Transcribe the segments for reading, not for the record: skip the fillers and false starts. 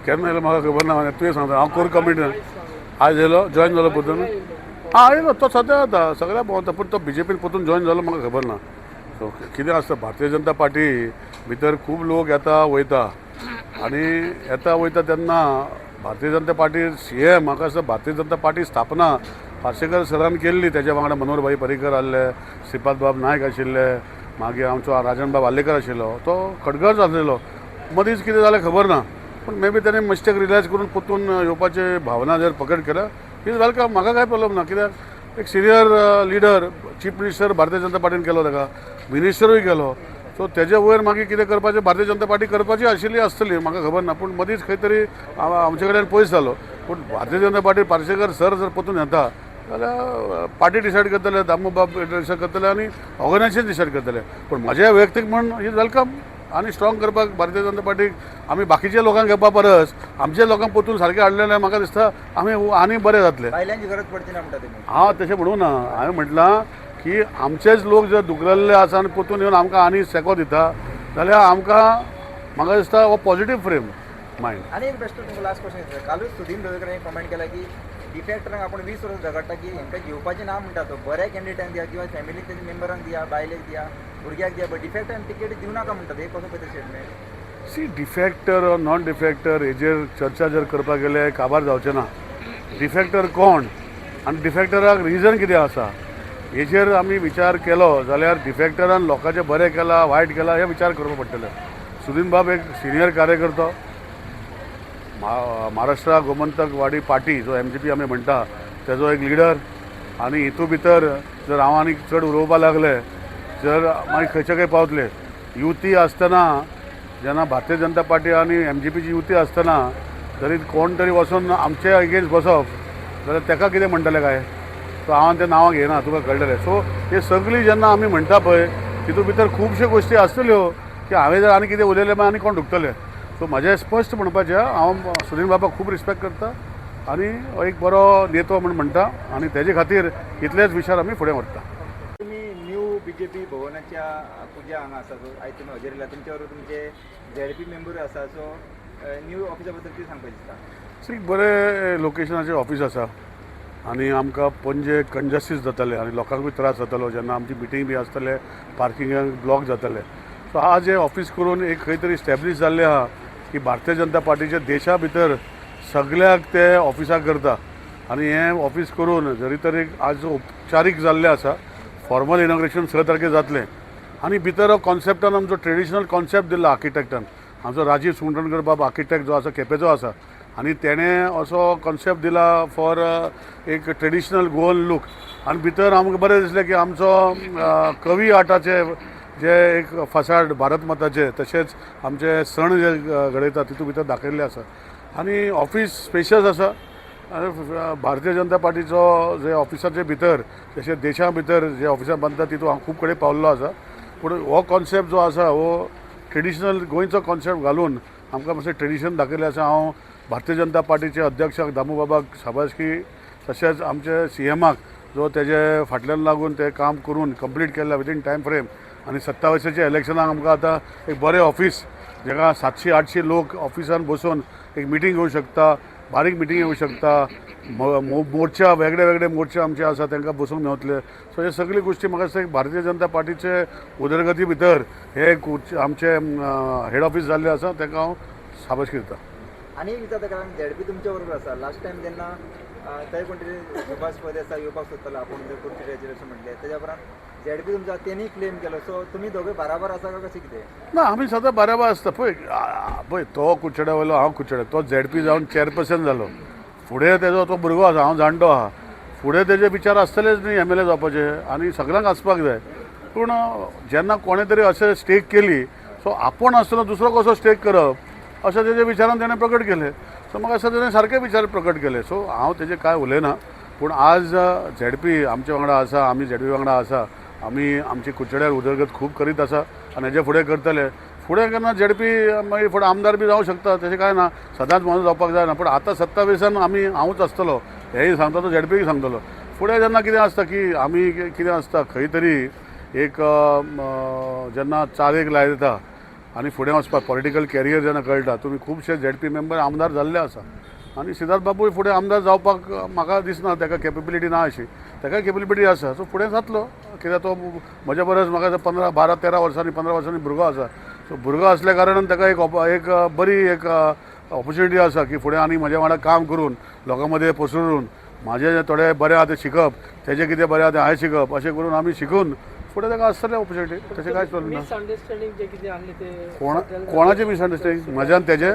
केन्ना येयलो म्हाका खबर ना तुवें सांगता हांव कोर कमिटी आज येयलो जॉयन जालो परतून येयलो तो सद्या जाता सगळ्या भोंवता पूण तो BJPन परतून जॉयन जालो म्हाका खबर ना सो कितें आसता भारतीय जनता पार्टी भितर खूब लोक येता वयता आनी येता वयता तेन्ना भारतीय जनता पार्टी CM म्हाका दिसता भारतीय जनता पार्टी स्थापना पार्सेकर सरान केल्ली तेज्या वांगडा मनोहरभाई पर्रीकर आसले श्रीपाद बाब नायक आशिल्ले मागीर आमचो राजनबाब आलेकर आशिल्लो तो खडगड आसलेलो मदींच कितें जालें खबर ना पूण मे बी ताणें मिस्टेक रियलायज करून परतून येवपाचे भावना जर प्रकट केल्या इज वेलकम म्हाका काय प्रॉब्लम ना कित्याक एक senior leader chief minister Bharatiya Janata पार्टीन केलो ताका मिनिस्टरूय केलो सो तेजे वयर मागीर कितें करपाचें भारतीय जनता पार्टी करपाची आशिल्ली आसतली म्हाका खबर ना पूण मदींच खंय तरी आमचे कडेन पयस जालो पूण भारतीय जनता पार्टी पार्सेकर सर जर परतून येता जाल्यार पार्टी डिसायड करतले दामोबाब डिसायड करतले आनी ऑर्गनायझेशन डिसायड करतले पूण म्हजें वैयक्तीक म्हण इज वेलकम आनी स्ट्रॉंग करपाक भारतीय जनता पार्टीक आमी बाकीच्या लोकांक घेवपा परस आमच्या लोकांक परतून सारकें हाडलेलें म्हाका दिसता आमी आनी बरें जातलें बायलांची गरज पडची ना म्हणटा तुमी हांव तशें म्हणूं ना हांवें म्हटलां की आमचेच लोक जर दुखलेले आसा आनी परतून येवन आमकां आनी सेको दिता जाल्यार आमकां म्हाका दिसता हो पॉझिटीव फ्रेम मायंड. आणि एक बेस्ट तुमकां लास्ट क्वेश्चन कालूच सुदीन ढवळकरांनी कमेंट केला की डिफॅक्टरांक आपण 20 वर्स झगडटा की हांकां घेवपाचें ना म्हणटा तो बऱ्या कॅन्डिडेटांक दिया किंवा फॅमिलीक तेच्या मेंबरांक दिया बायलेक दिया भुरग्याक दिया बट डिफॅक्टरांक तिकेट दिवं नाका म्हणटा हे कसो पळय स्टेटमेंट सी डिफॅक्टर ऑर नॉन डिफॅक्टर हेजेर चर्चा जर करपाक गेले काबार जावचें ना डिफॅक्टर कोण आनी डिफॅक्टराक रिजन कितें आसा हेजेर आमी विचार केलो जाल्यार डिफॅक्टरान लोकांचें बरें केलां वायट केलां हे विचार करचो पडटले. सुदीन बाब एक सिनियर कार्यकर्तो महाराष्ट्रा गोमंतक वाडी पार्टी जो MGP आमी म्हणटा तेजो एक लिडर आनी हितू भितर जर हांव आनी चड उलोवपाक लागले जर मागीर खंयचे खंय पावतले युती आसतना जेन्ना भारतीय जनता पार्टी आनी MGPची युती आसतना जरी कोण तरी वचून आमचे अगेन्स्ट बसप जाल्यार तेका कितें म्हणटले काय सो हांव तें नांवां घेयना तुका कळटलें. सो हे सगळी जेन्ना आमी म्हणटा पळय तितू भितर खुबश्यो गोश्टी आसतल्यो की हांवें जर आनी कितें उलयलें मागीर आनी कोण दुखतले. सो म्हजें स्पश्ट म्हणपाचें हांव सुदीन बाबाक खूब रिस्पेक्ट करता आनी एक बरो नेतो म्हूण म्हणटा आनी तेजे खातीर इतलेच विचार आमी फुडें व्हरता. तुम्ही न्यू BJP भवनाच्या पुजा हांगा आसा सो आयज तुमी हजेर दिला तुमच्या बरोबर तुमचे ZLP मेंबर आसा सो न्यू ऑफिसा बद्दल कितें सांगपाक दिसता एक बरें लोकेशनाचें ऑफिस आसा आनी आमकां पणजे कंजस्टीस जाताले आनी लोकांकूय त्रास जातालो जेन्ना आमची मिटींग बी आसतले पार्किंगाक ब्लॉक जाताले. सो आज हे ऑफिस करून एक खंय तरी इस्टॅब्लीश जाल्लें आहा की भारतीय जनता पार्टीच्या देशा भितर सगळ्याक ते ऑफिसाक करता आनी हें ऑफिस करून जरी तरी आज औपचारीक जाल्लें आसा फॉर्मल इनॉग्रेशन 6 तारखेर जातलें आनी भितर हो कॉन्सेप्टान आमचो ट्रेडिशनल कॉन्सेप्ट दिला आर्किटेक्टान आमचो राजीव सुंगटणकर बाब आर्किटेक्ट जो आसा केपेंचो आसा आनी तेणें असो कॉन्सेप्ट दिला फॉर एक ट्रेडिशनल गोवन लूक आनी भितर आमकां बरें दिसलें की आमचो कवी आर्टाचे जे एक फसाड भारत माताचे तशेंच आमचे सण जे घडयता तितू भितर दाखयल्ले आसा आनी ऑफिस स्पेशियस आसा भारतीय जनता पार्टीचो जे ऑफिसाचे भितर जशें देशा भितर जे ऑफिसां बांदता तितू हांव खूब कडेन पावल्लो आसा पूण हो कॉन्सेप्ट जो आसा हो ट्रेडिशनल गोंयचो कॉन्सेप्ट घालून आमकां मातशें ट्रेडिशन दाखयलें आसा. हांव भारतीय जनता पार्टीचे अध्यक्षाक दामोबाबाक शाबासकी तशेंच आमचे CMाक जो तेजे फाटल्यान लागून ते काम करून कंप्लीट केल्या विदीन टायम फ्रेम आनी 27च्या इलेक्शनाक आमकां आतां एक बरें ऑफिस जेका 700-800 लोक ऑफिसान बसून एक मिटींग घेवंक शकता बारीक मिटींग येवंक शकता मोर्चा वेगळे वेगळे मोर्चा आमचे आसा तांकां बसूंक मेवतले. सो हे सगळी गोश्टी म्हाका दिसता भारतीय जनता पार्टीचे उदरगती भितर हे आमचे हेड ऑफिस जाल्लें आसा ताका हांव शाबासकी दिता. आणि एक विचारता कारण ZLP तुमच्या बरोबर आसा लास्ट टायम जेन्ना थंय कोण तरी सुभाष देसाय येवपाक सोदतालो आपण जर करचें अशें म्हटलें तेज्या उपरांत ZLP तुमचा तेणी क्लेम केलो सो तुमी दोगूय बाराबर आसा काय कशें कितें ना आमी सदां बाराबर आसता पळय तो कुचड्या वयलो हांव कुचड्या तो ZLP जावन चेअरपर्सन जालो फुडें तेजो तो भुरगो आसा हांव जाणटो आहा फुडें तेजे विचार आसतलेच न्ही MLA जावपाचे आनी सगळ्यांक आसपाक जाय पूण जेन्ना कोणें तरी अशें स्टेक केली सो आपूण आसतना दुसरो कसो स्टेक करप अशें तेजे विचारान तेणें प्रकट केले. सो म्हाका दिसता तेणें सारके विचार प्रकट केले. सो हांव तेजे कांय उलयना पूण आज ZLP आमचे वांगडा आसा आमी ZLP वांगडा आसा आमी आमची कुचड्यार उदरगत खूब करीत आसा आनी हेजे फुडें करतले. फुडें केन्ना ZLP मागीर फुडें आमदार बी जावं शकता तशें कांय ना सदांच म्हणून जावपाक जायना पूण आतां 27 आमी हांवूच आसतलो हेंय सांगता तो ZLPक सांगतलो. फुडें जेन्ना कितें आसता की आमी कितें आसता खंय तरी एक जेन्ना चारेक लाय दिता आनी फुडें वचपाक पॉलिटिकल कॅरियर जेन्ना कळटा तुमी खुबशे ZP मेंबर आमदार जाल्ले आसा आनी सिद्धार्थ बाबूय फुडें आमदार जावपाक म्हाका दिसना ताका कॅपेबिलिटी ना अशी ताका कॅपेबिलिटी आसा सो फुडें जातलो कित्याक तो म्हज्या परस म्हाका 12 वर्सांनी 15 वर्सांनी भुरगो आसा सो भुरगो असल्या कारणान ताका एक बरी एक ऑपॉर्च्युनिटी आसा की फुडें आनी म्हज्या वांगडा काम करून लोकां मदें पसरून म्हाजें थोडें बरें आहा तें शिकप तेजें कितें बरें आहा तें हांवें शिकप अशें करून आमी शिकून फुडें ताका आसतलें ऑपॉर्च्युनिटी तशें कांयच प्रॉब्लम ना मिसअंडरस्टँडिंग जे कितें आसलें ते कोणाचें मिसअंडरस्टँडिंग म्हज्यान तेजें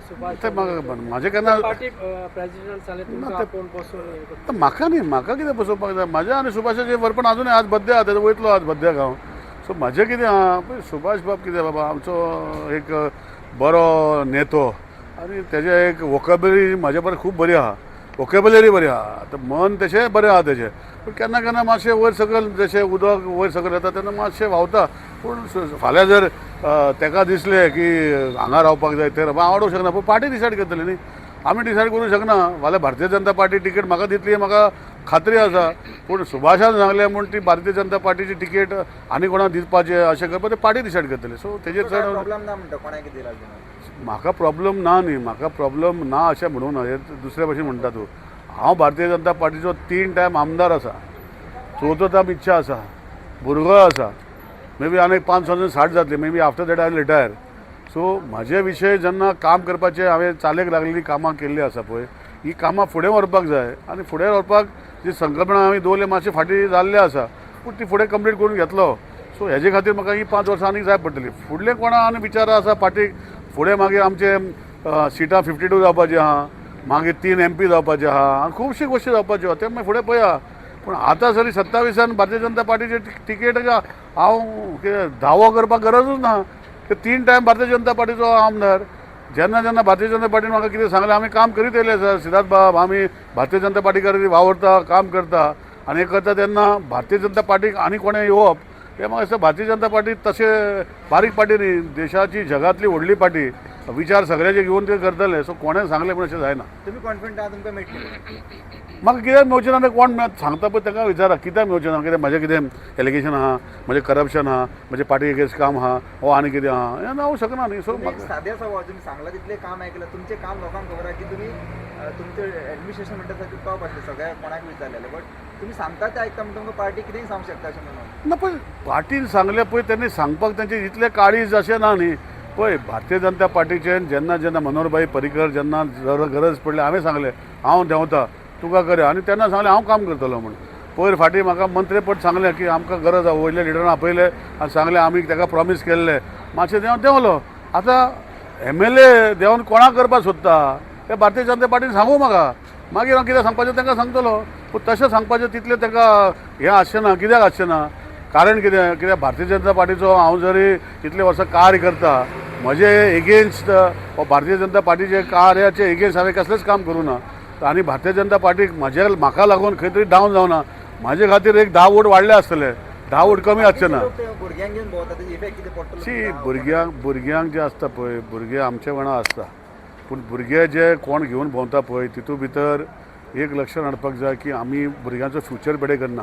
सुभाष तें म्हाजें केन्ना पार्टी प्रेसिडेंट जाले तुमकां कोण बसून हे करता. म्हाका न्ही म्हाका कितें बसोवपाक जाय म्हाज्या आनी सुभाषाचें व्हरपण आजूनय आज बड्डे आहा तेजो वयतलो आज बड्डेक हांव सो म्हाजें कितें आहा पळय सुभाष बाब कितें बाबा आमचो एक बरो नेतो आनी तेजें एक वोकॅबुलरी म्हाजे परस खूब बरी आहा वोकॅबुलरी बरी आहा आतां मन तशें बरें आहा तेजें पूण केन्ना केन्ना मातशें वयर सकयल जशें उदक वयर सकयल येता तेन्ना मातशें व्हांवता पूण फाल्यां जर ताका दिसलें की हांगा रावपाक जाय थंय रावपाक हांव अडोवंक शकना पूण पार्टी डिसायड करतली न्ही आमी डिसायड करूंक शकना फाल्यां भारतीय जनता पार्टी तिकेट म्हाका दितली म्हाका खात्री आसा पूण सुभाषान सांगलें म्हूण ती भारतीय जनता पार्टीची तिकेट आनी कोणाक दिवपाचें अशें करपाक ते पार्टी डिसायड करतली सो तेजेर चड प्रॉब्लेम ना म्हणटा कोणाक कितें दिला म्हाका प्रॉब्लेम ना न्ही म्हाका प्रॉब्लेम ना अशें म्हणून हे दुसरे भशेन म्हणटा तूं हांव भारतीय जनता पार्टीचो 3 टायम आमदार आसा 4थो टायम इच्छा आसा भुरगो आसा मे बी आनी 5,060 जातली may be after that I retire so म्हाजे विशय जेन्ना काम करपाचें हांवें चालेक लागलेली कामां केल्ली आसा पळय ही कामां फुडें व्हरपाक जाय आनी फुडें व्हरपाक जी संकल्पना हांवें दवरली मातशी फाटीं जाल्ली आसा पूण ती फुडें कंप्लीट करून घेतलो सो हेजे खातीर म्हाका ही 5 वर्सां आनीक जाय पडटली फुडले कोणा आनी विचार आसा पार्टीक फुडें मागीर आमचे सिटां 52 जावपाची आहा मागीर 3 MP जावपाचे आहा आनी खुबशी गोश्टी जावपाच्यो ते मागीर फुडें पळया पूण आतां सरी 27 भारतीय जनता पार्टीचे तिकेट हांव कितें धावो करपाक गरजूच ना ते 3 टायम भारतीय जनता पार्टीचो आमदार जेन्ना जेन्ना भारतीय जनता पार्टीन म्हाका कितें सांगलें आमी काम करीत येयलें सर सिद्धार्थ बाब आमी भारतीय जनता पार्टी खातीर वावरता काम करता आनी हें करता तेन्ना भारतीय जनता पार्टीक आनी कोणें येवप हे म्हाका दिसता भारतीय जनता पार्टी तशें बारीक पार्टी न्ही देशाची जगांतली व्हडली पार्टी विचार सगळ्याचे घेवन ते करतले सो कोणें सांगलें म्हण अशें जायना तुम्ही कॉन्फिडंट आहा तुमकां मेळटली म्हाका कित्याक मेवचें ना तें कोण सांगता पळय ताका विचारा कित्याक मेवचें ना कित्याक म्हाजें कितें एलिगेशन आहा म्हजें करप्शन आहा म्हजे पार्टी एगेन्स्ट काम आहा वो आनी कितें आहा हें जावंक शकना न्ही सो तुम्ही एक साध्या सवाल तुम्ही सांगला तितले काम ऐकलं तुमचे काम लोकांक खबर आहे की तुम्ही तुमचे ऍडमिनिस्ट्रेशन म्हणटा की टॉप आसले सगळ्या कोणाक विचारलेले बट तुम्ही सांगता ते आयकता म्हणून तुमकां पार्टी कितेंय सांगूंक शकता अशें म्हणून ना पळय पार्टीन सांगलें पळय तेणी सांगपाक तेंचे इतलें काळीज अशें ना न्ही पळय भारतीय जनता पार्टीचें जेन्ना जेन्ना मनोहरभाई पर्रीकर जेन्ना गरज पडली हांवें सांगलें हांव देंवता तुका करया आनी तेन्ना सांगलें हांव काम करतलो म्हूण पयर फाटीं म्हाका मंत्रीपद सांगलें की आमकां गरज आहा वयल्या लिडरान आपयलें आनी सांगलें आमी ताका प्रॉमीस केल्लें मातशें देंवलो आतां MLA देंवन कोणाक करपाक सोदता ते भारतीय जनता पार्टीन सांगू म्हाका मागीर हांव कितें सांगपाचें तांकां सांगतलो पूण तशें सांगपाचें तितलें ताका हें आसचें ना कित्याक आसचें ना कारण कित्याक भारतीय जनता पार्टीचो हांव जरी इतले वर्सां कार्य करता म्हजे एगेन्स्ट भारतीय जनता पार्टीचे कार्याचे एगेन्स्ट हांवें कसलेंच काम करूं ना आनी भारतीय जनता पार्टीक म्हाका लागून खंय तरी डावन जावना म्हाजे खातीर एक 10 वोट वाडले आसतले 10 वोट कमी आसचे ना भुरग्यांक घेवन भोंवता तेजे इफेक्ट कितें पडटलो शी भुरग्यांक जे आसता पळय भुरगे आमचे वांगडा आसता पूण भुरगे जे कोण घेवन भोंवता पळय तितून भितर एक लक्षांत हाडपाक जाय की आमी भुरग्यांचो फ्युचर बेडे करना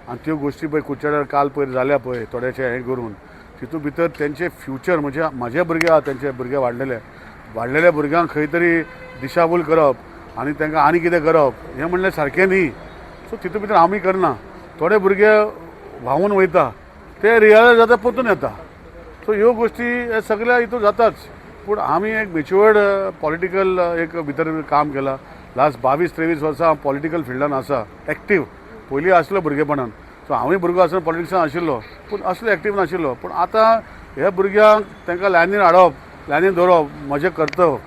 आनी त्यो गोश्टी पळय कुचेड्यार काल पयर जाल्या पळय थोडेशे हें करून तितून भितर तेंचे फ्युचर म्हणजे म्हाजे भुरगे आहा तेंचे भुरगे वाडलेल्या भुरग्यांक खंय तरी दिशाभूल करप आनी तांकां आनी कितें करप हें म्हणलें सारकें न्ही सो तितून भितर आमी करना थोडे भुरगे व्हांवून वयता ते रियलायज जाता परतून येता सो ह्यो गोश्टी हे सगळ्या हितून जाताच पूण आमी एक मॅच्युअर्ड पॉलिटिकल एक भितर काम केलां लास्ट 22-23 वर्सां पॉलिटिकल फिल्डान आसा एक्टीव पयलीं आसलो भुरगेपणान सो हांवूय भुरगो आसतना पॉलिटिक्सान आशिल्लो पूण असलो एक्टीव नाशिल्लो पूण आतां ह्या भुरग्यांक तांकां लायनीर हाडप लायनीर दवरप म्हजें कर्तव्य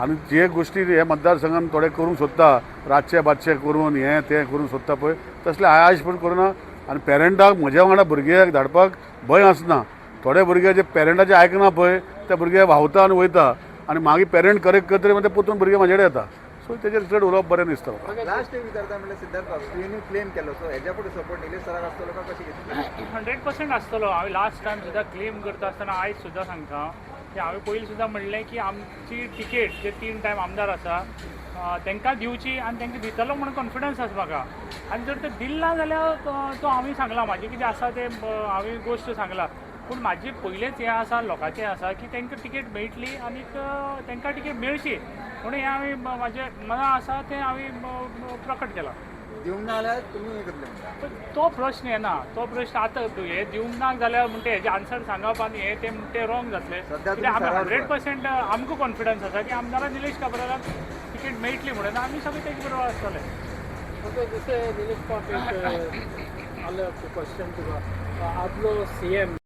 आनी जे गोश्टी हे मतदारसंघान थोडे करूंक सोदता रातचे करून हें तें करूंक सोदता पळय तसलें आयज पूण करूना आनी पेरंटाक म्हज्या वांगडा भुरग्याक धाडपाक भंय आसना थोडे भुरगे जे पेरंटाचें आयकना पळय ते भुरगे व्हांवता आनी वयता आनी मागीर पेरंट करेक्ट करतरी मागीर ते परतून भुरगे म्हाजे कडेन येता सो तेजेर चड उलोवप बरें दिसता लास्ट एक विचारता म्हणल्यार सिद्धार्थ बाबू तुवें क्लेम केलो सो हेज्या फुडें सपोर्ट निलेश सराक आसतलो काय कशें घेतली 100% आसतलो हांवें लास्ट टायम सुद्दां क्लेम करता आसतना आयज सुद्दां सांगता की हांवें पयलीं सुद्दां म्हणलें की आमची टिकेट जे 3 टायम आमदार आसा तांकां दिवची आनी तांकां दितलो म्हणून कॉन्फिडन्स आसा म्हाका आनी जर ते दिल ना जाल्यार तो हांवें सांगला म्हाजें कितें आसा तें हांवें गोश्ट सांगला पूण म्हाजी पयलेंच हें आसा लोकांचें आसा की तांकां तिकेट मेळटली आनी तांकां तिकेट मेळची म्हणून हें हांवें म्हाजें मनां आसा तें हांवें प्रकट केलां. दिवंक ना जाल्यार तुमी हें करतले म्हणटा. पण तो प्रश्न येना, तो प्रश्न आतां हे दिवंक ना जाल्यार म्हणटा हेजे आन्सर सांगप आनी हे ते रॉंग जातलें. सध्या कित्याक तुमी आमी सराव 100% आमकां कॉन्फिडन्स आसा की आमदारान निलेश काब्रालाक तिकेट मेळटली म्हणून आमी सगळे तेजे बरोबर आसतले. ओके, जशें निलेश पाटील आलं क्वेश्चन तुका आदलो CM